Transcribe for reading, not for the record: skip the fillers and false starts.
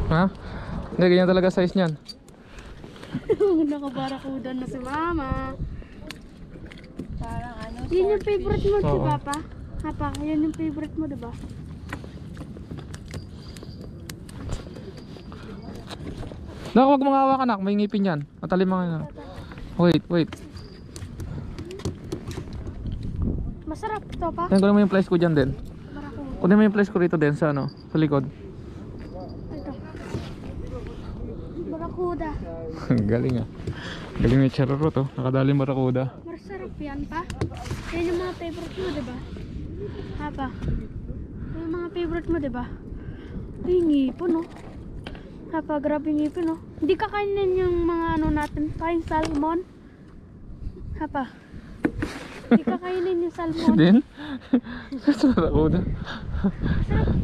Ha? Hindi, ganyan talaga size niyan. Nakabarakuda na si mama. Parang ano. Yun yung favorite mo, di ba pa? Hapa, yun yung favorite mo, di ba? Nak, huwag mong hawakan anak, may ngipin yan. Matalim mga yan. Wait. Masarap to pa. Yan, kunin mo yung flash ko dyan din. Barakuda. Kunin mo yung flash ko rito din sa ano, sa likod. Ito. Barakuda. Galing ah. Galing na chararo to. Nakadaling barakuda. Masarap yan pa. Yan yung mga favorite mo, di ba? Hapa. Yan yung mga favorite mo, di ba? Ay, ngipon, no? Hapa, grabe ngipon, no? Hindi kakainin yung mga ano natin, tayong salmon. Hapa. Hindi kakainin yung salmon. Din? Sa barakuda. Sarap.